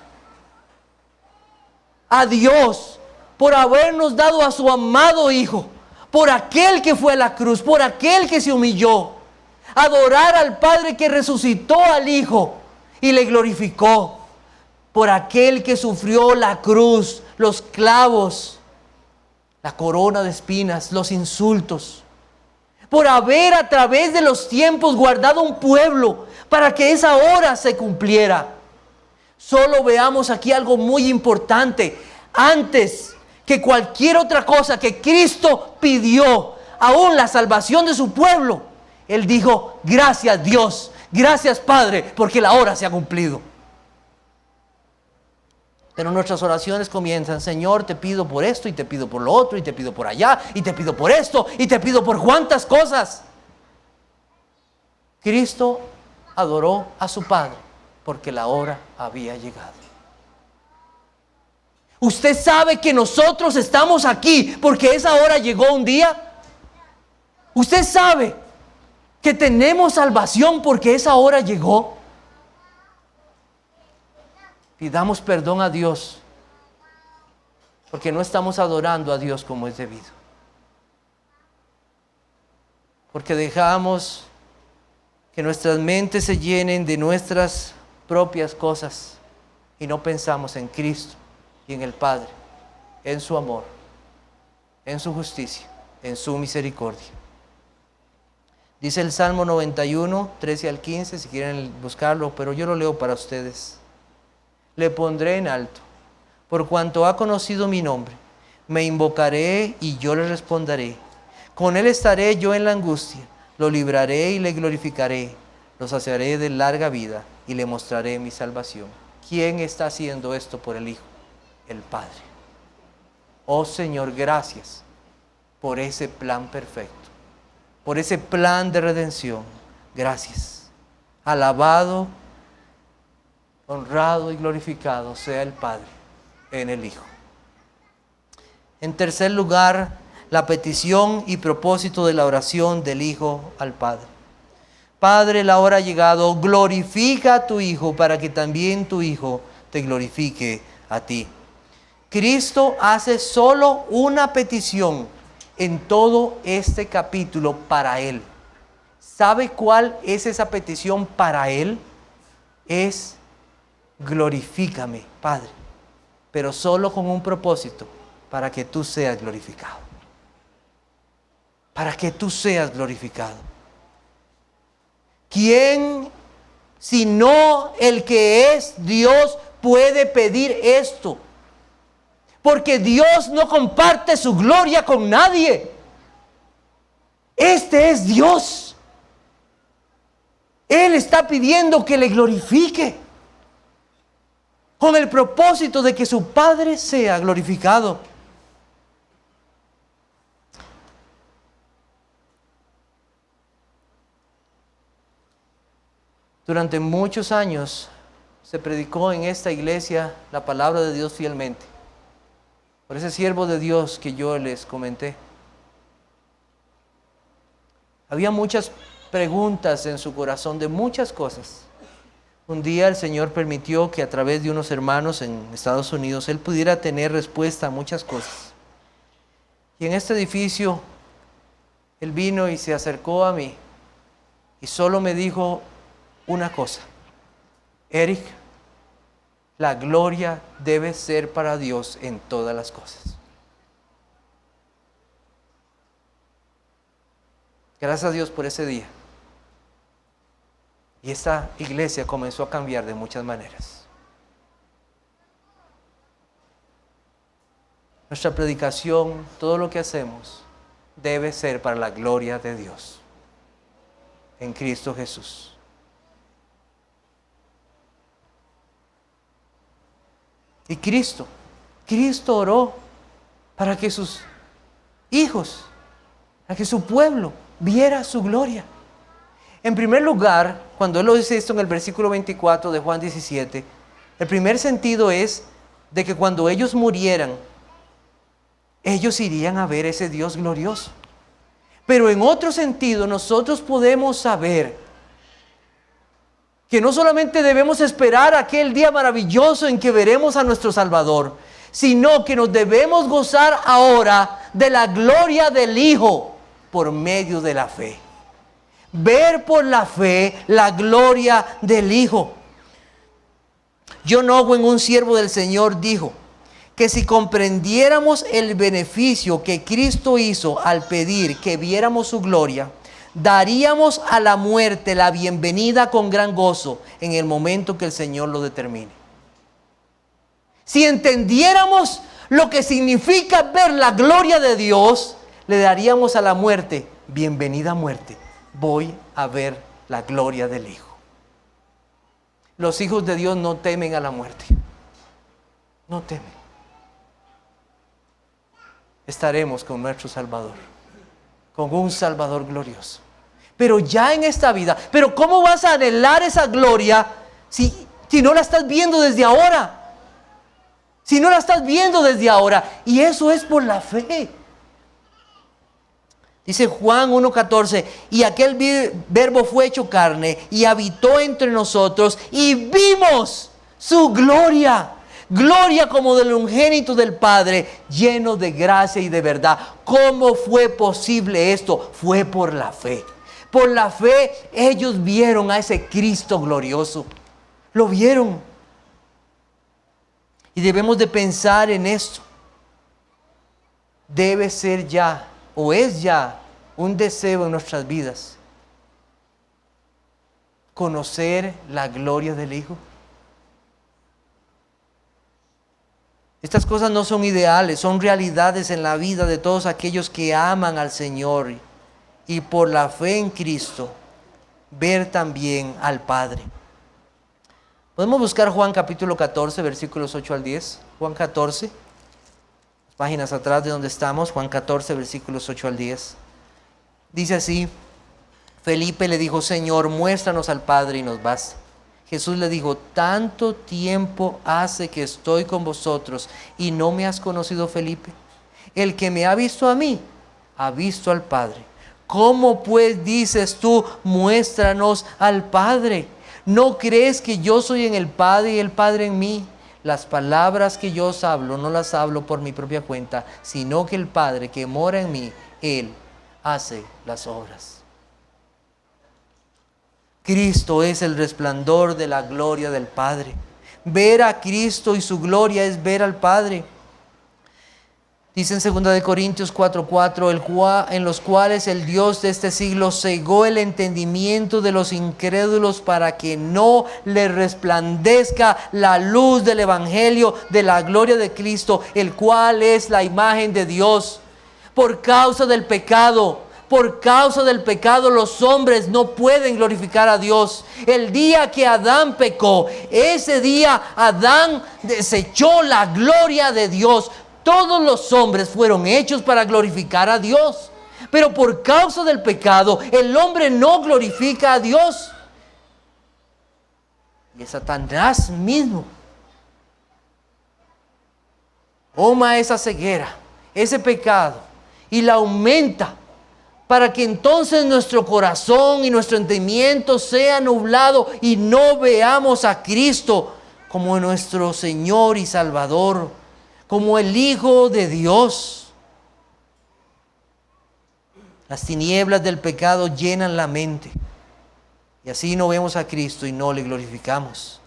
Speaker 1: a Dios por habernos dado a su amado Hijo, por aquel que fue a la cruz, por aquel que se humilló. Adorar al Padre que resucitó al Hijo y le glorificó, por aquel que sufrió la cruz, los clavos, la corona de espinas, los insultos, por haber a través de los tiempos guardado un pueblo para que esa hora se cumpliera. Solo veamos aquí algo muy importante. Antes que cualquier otra cosa que Cristo pidió, aún la salvación de su pueblo, Él dijo: gracias Dios, gracias Padre, porque la hora se ha cumplido. Pero nuestras oraciones comienzan: Señor, te pido por esto, y te pido por lo otro, y te pido por allá, y te pido por esto, y te pido por cuántas cosas. Cristo adoró a su Padre porque la hora había llegado. ¿Usted sabe que nosotros estamos aquí porque esa hora llegó un día? ¿Usted sabe que tenemos salvación porque esa hora llegó? Pidamos perdón a Dios porque no estamos adorando a Dios como es debido. Porque dejamos que nuestras mentes se llenen de nuestras propias cosas y no pensamos en Cristo y en el Padre, en su amor, en su justicia, en su misericordia. Dice el Salmo 91, 13 al 15, si quieren buscarlo, pero yo lo leo para ustedes. Le pondré en alto, por cuanto ha conocido mi nombre. Me invocaré y yo le responderé. Con él estaré yo en la angustia. Lo libraré y le glorificaré. Lo saciaré de larga vida y le mostraré mi salvación. ¿Quién está haciendo esto por el Hijo? El Padre. Oh Señor, gracias por ese plan perfecto, por ese plan de redención. Gracias. Alabado, honrado y glorificado sea el Padre en el Hijo. En tercer lugar, la petición y propósito de la oración del Hijo al Padre. Padre, la hora ha llegado, glorifica a tu Hijo para que también tu Hijo te glorifique a ti. Cristo hace solo una petición en todo este capítulo para Él. ¿Sabe cuál es esa petición para Él? Es: glorifícame, Padre, pero solo con un propósito: para que tú seas glorificado. Para que tú seas glorificado. ¿Quién, sino el que es Dios, puede pedir esto? Porque Dios no comparte su gloria con nadie. Este es Dios. Él está pidiendo que le glorifique, con el propósito de que su Padre sea glorificado. Durante muchos años se predicó en esta iglesia la palabra de Dios fielmente, por ese siervo de Dios que yo les comenté. Había muchas preguntas en su corazón de muchas cosas. Un día el Señor permitió que a través de unos hermanos en Estados Unidos él pudiera tener respuesta a muchas cosas. Y en este edificio él vino y se acercó a mí y solo me dijo una cosa: Eric, la gloria debe ser para Dios en todas las cosas. Gracias a Dios por ese día. Y esta iglesia comenzó a cambiar de muchas maneras. Nuestra predicación, todo lo que hacemos, debe ser para la gloria de Dios en Cristo Jesús. Y Cristo oró para que sus hijos, para que su pueblo viera su gloria. En primer lugar, cuando Él lo dice esto en el versículo 24 de Juan 17, el primer sentido es de que cuando ellos murieran, ellos irían a ver ese Dios glorioso. Pero en otro sentido, nosotros podemos saber que no solamente debemos esperar aquel día maravilloso en que veremos a nuestro Salvador, sino que nos debemos gozar ahora de la gloria del Hijo por medio de la fe. Ver por la fe la gloria del Hijo. John Owen, un siervo del Señor, dijo que si comprendiéramos el beneficio que Cristo hizo al pedir que viéramos su gloria, daríamos a la muerte la bienvenida con gran gozo en el momento que el Señor lo determine. Si entendiéramos lo que significa ver la gloria de Dios, le daríamos a la muerte, bienvenida muerte, voy a ver la gloria del Hijo. Los hijos de Dios no temen a la muerte. No temen. Estaremos con nuestro Salvador, con un Salvador glorioso. Pero ya en esta vida, pero ¿cómo vas a anhelar esa gloria si no la estás viendo desde ahora? Si no la estás viendo desde ahora. Y eso es por la fe. Dice Juan 1:14, y aquel verbo fue hecho carne y habitó entre nosotros y vimos su gloria. Gloria como del unigénito del Padre, lleno de gracia y de verdad. ¿Cómo fue posible esto? Fue por la fe. Por la fe ellos vieron a ese Cristo glorioso. Lo vieron. Y debemos de pensar en esto. Debe ser ya, o es ya, un deseo en nuestras vidas. Conocer la gloria del Hijo. Estas cosas no son ideales, son realidades en la vida de todos aquellos que aman al Señor y por la fe en Cristo ver también al Padre. Podemos buscar Juan capítulo 14, versículos 8 al 10. Juan 14, páginas atrás de donde estamos, Juan 14, versículos 8 al 10. Dice así: Felipe le dijo, Señor, muéstranos al Padre y nos basta. Jesús le dijo, tanto tiempo hace que estoy con vosotros y no me has conocido, Felipe. El que me ha visto a mí, ha visto al Padre. ¿Cómo pues dices tú, muéstranos al Padre? ¿No crees que yo soy en el Padre y el Padre en mí? Las palabras que yo os hablo, no las hablo por mi propia cuenta, sino que el Padre que mora en mí, Él hace las obras. Cristo es el resplandor de la gloria del Padre. Ver a Cristo y su gloria es ver al Padre. Dice en 2 Corintios 4:4, en los cuales el Dios de este siglo cegó el entendimiento de los incrédulos para que no les resplandezca la luz del Evangelio de la gloria de Cristo, el cual es la imagen de Dios. Por causa del pecado los hombres no pueden glorificar a Dios. El día que Adán pecó, ese día Adán desechó la gloria de Dios. Todos los hombres fueron hechos para glorificar a Dios. Pero por causa del pecado, el hombre no glorifica a Dios. Y es Satanás mismo toma esa ceguera, ese pecado, y la aumenta para que entonces nuestro corazón y nuestro entendimiento sea nublado y no veamos a Cristo como nuestro Señor y Salvador, como el Hijo de Dios. Las tinieblas del pecado llenan la mente y así no vemos a Cristo y no le glorificamos.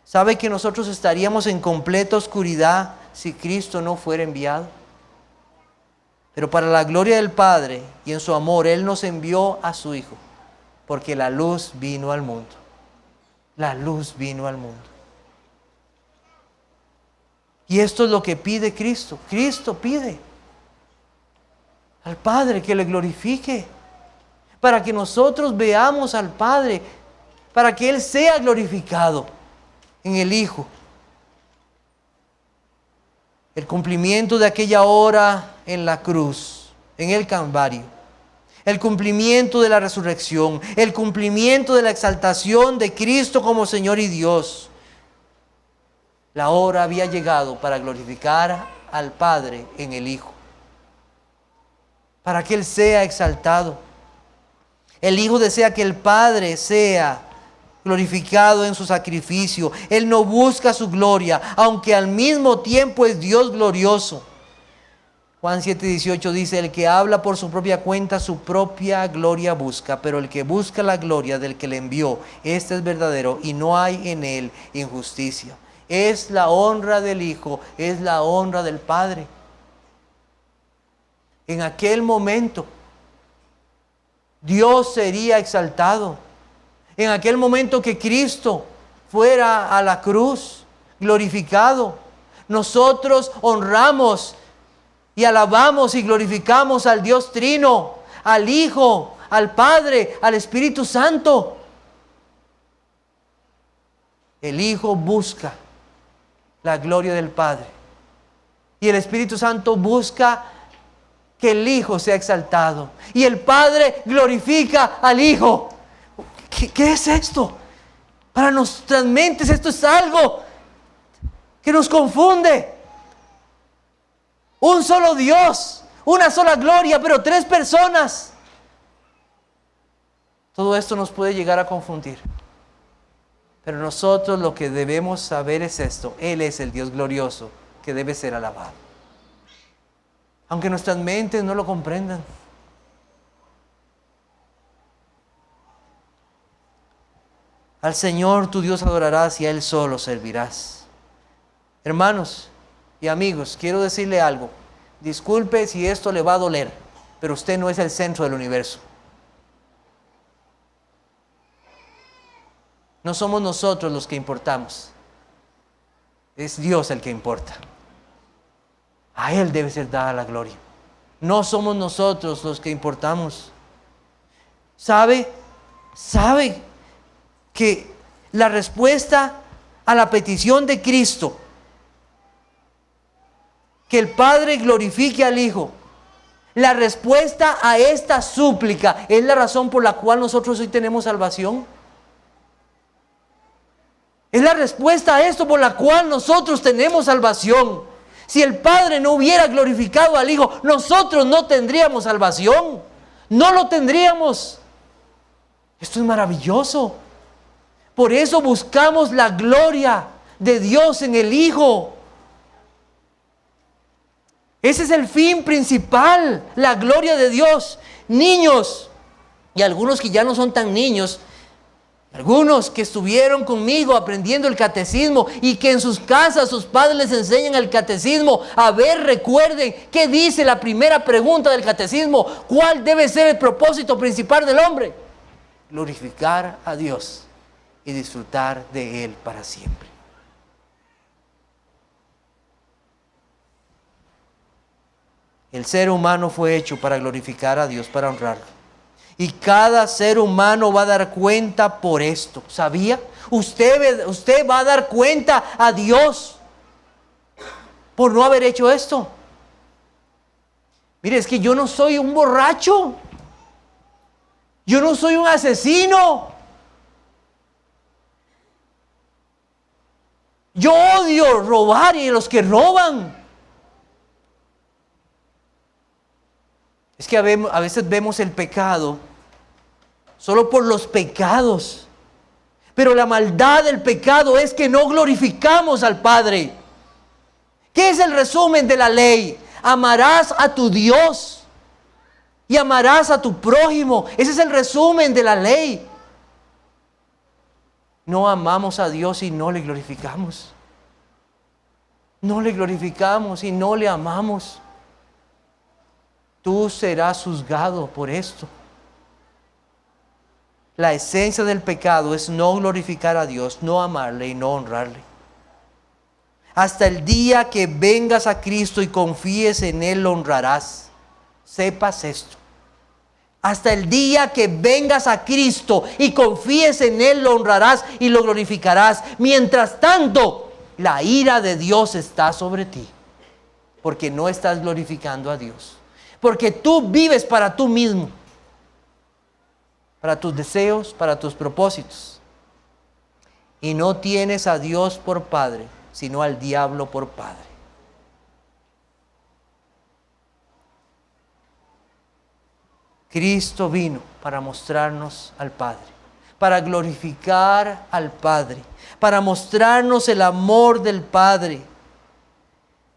Speaker 1: ¿Sabe que nosotros estaríamos en completa oscuridad si Cristo no fuera enviado? Pero para la gloria del Padre y en su amor, Él nos envió a su Hijo, porque la luz vino al mundo. La luz vino al mundo. Y esto es lo que pide Cristo. Cristo pide al Padre que le glorifique, para que nosotros veamos al Padre, para que Él sea glorificado en el Hijo. El cumplimiento de aquella hora en la cruz, en el Calvario, el cumplimiento de la resurrección, el cumplimiento de la exaltación de Cristo como Señor y Dios. La hora había llegado para glorificar al Padre en el Hijo, para que Él sea exaltado. El Hijo desea que el Padre sea glorificado en su sacrificio. Él no busca su gloria, aunque al mismo tiempo es Dios glorioso. Juan 7:18 dice: el que habla por su propia cuenta, su propia gloria busca, pero el que busca la gloria del que le envió, este es verdadero y no hay en él injusticia. Es la honra del Hijo, es la honra del Padre. En aquel momento, Dios sería exaltado. En aquel momento que Cristo fuera a la cruz, glorificado, nosotros honramos y alabamos y glorificamos al Dios Trino, al Hijo, al Padre, al Espíritu Santo. El Hijo busca la gloria del Padre y el Espíritu Santo busca que el Hijo sea exaltado, y el Padre glorifica al Hijo. ¿Qué es esto? Para nuestras mentes esto es algo que nos confunde. Un solo Dios, una sola gloria, pero tres personas. Todo esto nos puede llegar a confundir. Pero nosotros lo que debemos saber es esto: Él es el Dios glorioso que debe ser alabado. Aunque nuestras mentes no lo comprendan. Al Señor tu Dios adorarás y a Él solo servirás. Hermanos y amigos, quiero decirle algo. Disculpe si esto le va a doler, pero usted no es el centro del universo. No somos nosotros los que importamos. Es Dios el que importa. A Él debe ser dada la gloria. No somos nosotros los que importamos. ¿Sabe que la respuesta a la petición de Cristo, que el Padre glorifique al Hijo, la respuesta a esta súplica es la razón por la cual nosotros hoy tenemos salvación? Es la respuesta a esto por la cual nosotros tenemos salvación. Si el Padre no hubiera glorificado al Hijo, nosotros no tendríamos salvación. No lo tendríamos. Esto es maravilloso. Por eso buscamos la gloria de Dios en el Hijo. Ese es el fin principal, la gloria de Dios. Niños, y algunos que ya no son tan niños, algunos que estuvieron conmigo aprendiendo el catecismo y que en sus casas sus padres les enseñan el catecismo, a ver, recuerden qué dice la primera pregunta del catecismo: ¿cuál debe ser el propósito principal del hombre? Glorificar a Dios y disfrutar de Él para siempre. El ser humano fue hecho para glorificar a Dios, para honrarlo. Y cada ser humano va a dar cuenta por esto. ¿Sabía? Usted va a dar cuenta a Dios por no haber hecho esto. Mire, es que yo no soy un borracho. Yo no soy un asesino. Yo odio robar y los que roban. Es que a veces vemos el pecado solo por los pecados. Pero la maldad del pecado es que no glorificamos al Padre. ¿Qué es el resumen de la ley? Amarás a tu Dios y amarás a tu prójimo. Ese es el resumen de la ley. No amamos a Dios y no le glorificamos. No le glorificamos y no le amamos. Tú serás juzgado por esto. La esencia del pecado es no glorificar a Dios, no amarle y no honrarle. Hasta el día que vengas a Cristo y confíes en Él, lo honrarás. Sepas esto. Hasta el día que vengas a Cristo y confíes en Él, lo honrarás y lo glorificarás. Mientras tanto, la ira de Dios está sobre ti, porque no estás glorificando a Dios. Porque tú vives para tú mismo, para tus deseos, para tus propósitos. Y no tienes a Dios por Padre, sino al diablo por Padre. Cristo vino para mostrarnos al Padre, para glorificar al Padre, para mostrarnos el amor del Padre,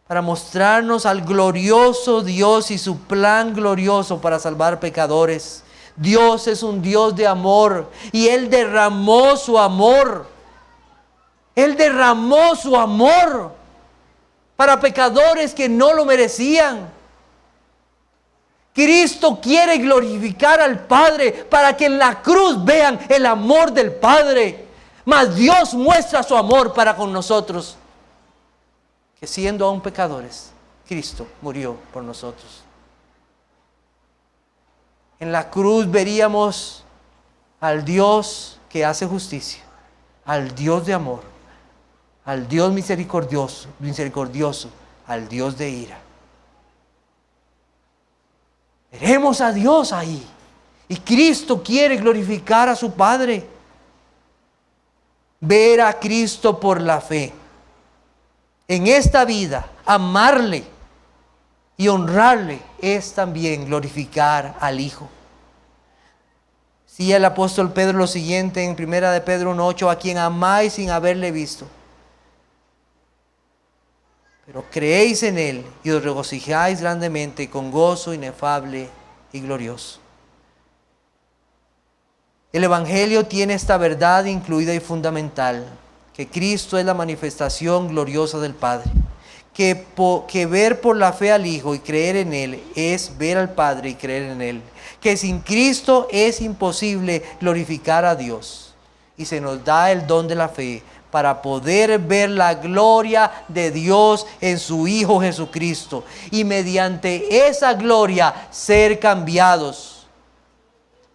Speaker 1: para mostrarnos al glorioso Dios y su plan glorioso para salvar pecadores. Dios es un Dios de amor y Él derramó su amor. Él derramó su amor para pecadores que no lo merecían. Cristo quiere glorificar al Padre para que en la cruz vean el amor del Padre. Mas Dios muestra su amor para con nosotros, que siendo aún pecadores, Cristo murió por nosotros. En la cruz veríamos al Dios que hace justicia, al Dios de amor, al Dios misericordioso, al Dios de ira. Veremos a Dios ahí. Y Cristo quiere glorificar a su Padre. Ver a Cristo por la fe. En esta vida, amarle y honrarle es también glorificar al Hijo. Sí, el apóstol Pedro lo siguiente en 1 de Pedro 1:8, a quien amáis sin haberle visto. Pero creéis en Él y os regocijáis grandemente con gozo inefable y glorioso. El Evangelio tiene esta verdad incluida y fundamental, que Cristo es la manifestación gloriosa del Padre. Que ver por la fe al Hijo y creer en Él es ver al Padre y creer en Él. Que sin Cristo es imposible glorificar a Dios. Y se nos da el don de la fe para poder ver la gloria de Dios en su Hijo Jesucristo. Y mediante esa gloria ser cambiados.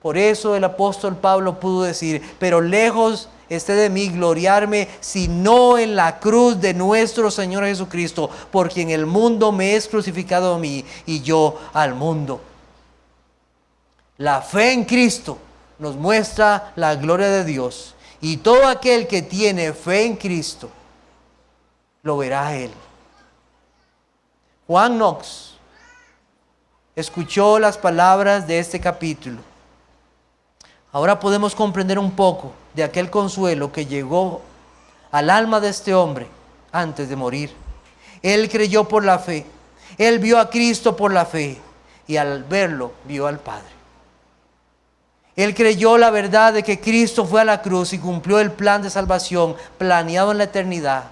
Speaker 1: Por eso el apóstol Pablo pudo decir, pero lejos esté de mí gloriarme, sino en la cruz de nuestro Señor Jesucristo, por quien el mundo me es crucificado a mí y yo al mundo. La fe en Cristo nos muestra la gloria de Dios, y todo aquel que tiene fe en Cristo lo verá a Él. Juan Knox escuchó las palabras de este capítulo. Ahora podemos comprender un poco de aquel consuelo que llegó al alma de este hombre antes de morir. Él creyó por la fe. Él vio a Cristo por la fe y al verlo vio al Padre. Él creyó la verdad de que Cristo fue a la cruz y cumplió el plan de salvación planeado en la eternidad.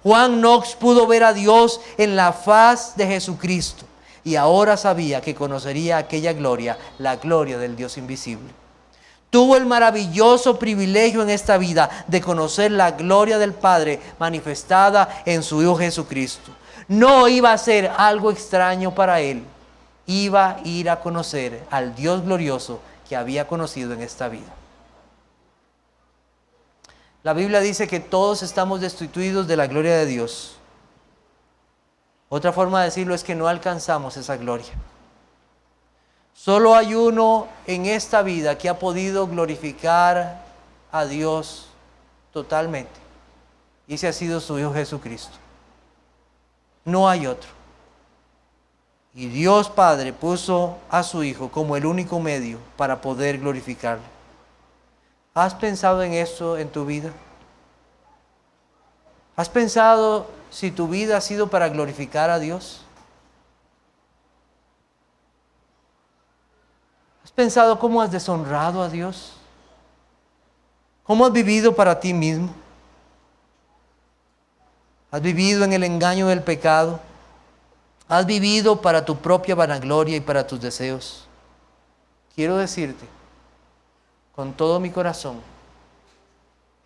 Speaker 1: Juan Knox pudo ver a Dios en la faz de Jesucristo y ahora sabía que conocería aquella gloria, la gloria del Dios invisible. Tuvo el maravilloso privilegio en esta vida de conocer la gloria del Padre manifestada en su Hijo Jesucristo. No iba a ser algo extraño para él. Iba a ir a conocer al Dios glorioso que había conocido en esta vida. La Biblia dice que todos estamos destituidos de la gloria de Dios. Otra forma de decirlo es que no alcanzamos esa gloria. Solo hay uno en esta vida que ha podido glorificar a Dios totalmente. Y ese ha sido su Hijo Jesucristo. No hay otro. Y Dios Padre puso a su Hijo como el único medio para poder glorificarle. ¿Has pensado en eso en tu vida? ¿Has pensado si tu vida ha sido para glorificar a Dios? ¿Has pensado cómo has deshonrado a Dios? ¿Cómo has vivido para ti mismo? ¿Has vivido en el engaño del pecado? ¿Has vivido para tu propia vanagloria y para tus deseos? Quiero decirte, con todo mi corazón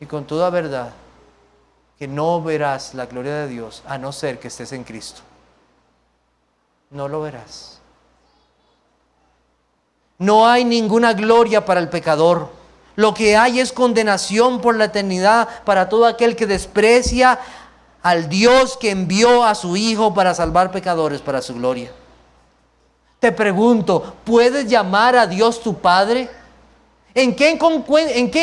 Speaker 1: y con toda verdad, que no verás la gloria de Dios a no ser que estés en Cristo. No lo verás. No hay ninguna gloria para el pecador. Lo que hay es condenación por la eternidad para todo aquel que desprecia al Dios que envió a su Hijo para salvar pecadores para su gloria. Te pregunto, ¿puedes llamar a Dios tu Padre? ¿En qué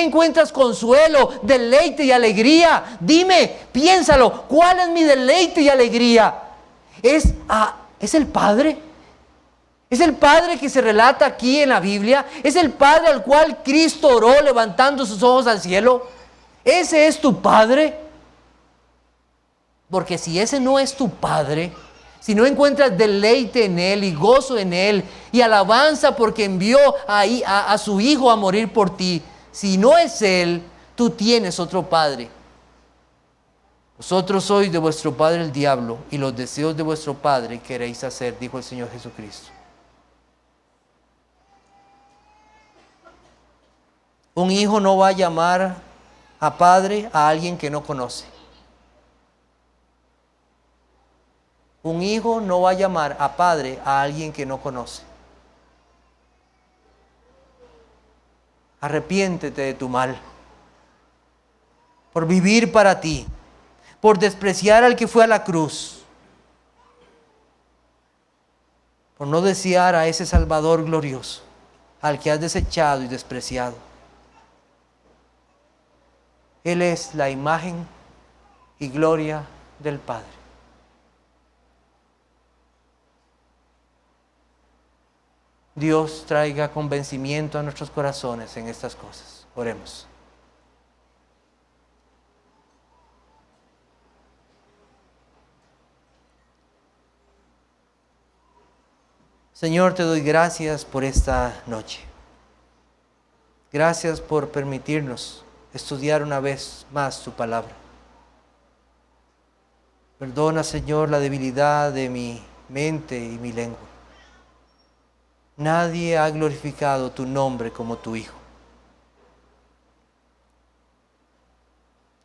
Speaker 1: encuentras consuelo, deleite y alegría? Dime, piénsalo, ¿cuál es mi deleite y alegría? ¿Es el Padre? Es el Padre que se relata aquí en la Biblia. Es el Padre al cual Cristo oró levantando sus ojos al cielo. ¿Ese es tu Padre? Porque si ese no es tu Padre, si no encuentras deleite en Él y gozo en Él y alabanza porque envió a su Hijo a morir por ti, si no es Él, tú tienes otro padre. Vosotros sois de vuestro padre el diablo, y los deseos de vuestro padre queréis hacer, dijo el Señor Jesucristo. Un hijo no va a llamar a padre a alguien que no conoce. Un hijo no va a llamar a padre a alguien que no conoce. Arrepiéntete de tu mal, por vivir para ti, por despreciar al que fue a la cruz, por no desear a ese Salvador glorioso, al que has desechado y despreciado. Él es la imagen y gloria del Padre. Dios traiga convencimiento a nuestros corazones en estas cosas. Oremos. Señor, te doy gracias por esta noche. Gracias por permitirnos estudiar una vez más tu palabra. Perdona, Señor, la debilidad de mi mente y mi lengua. Nadie ha glorificado tu nombre como tu Hijo.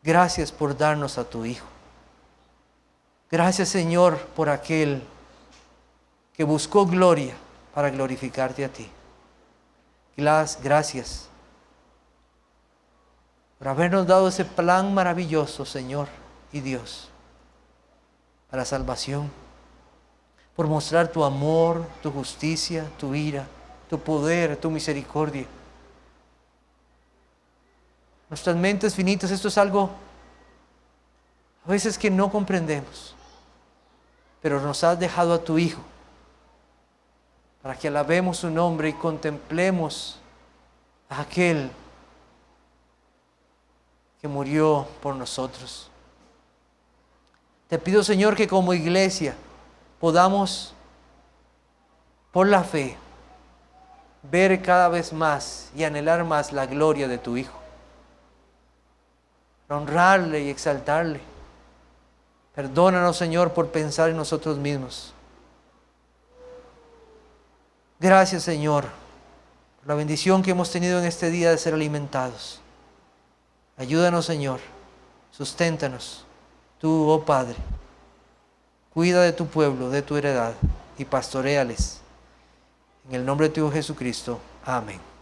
Speaker 1: Gracias por darnos a tu Hijo. Gracias, Señor, por aquel que buscó gloria para glorificarte a ti. Gracias por habernos dado ese plan maravilloso, Señor y Dios, para salvación, por mostrar tu amor, tu justicia, tu ira, tu poder, tu misericordia. Nuestras mentes finitas, esto es algo a veces que no comprendemos, pero nos has dejado a tu Hijo para que alabemos su nombre y contemplemos a aquel que murió por nosotros. Te pido, Señor, que como iglesia podamos, por la fe, ver cada vez más y anhelar más la gloria de tu Hijo. Honrarle y exaltarle. Perdónanos, Señor, por pensar en nosotros mismos. Gracias, Señor, por la bendición que hemos tenido en este día de ser alimentados. Ayúdanos, Señor, susténtanos. Tú, oh Padre, cuida de tu pueblo, de tu heredad, y pastoréales. En el nombre de tu Hijo Jesucristo. Amén.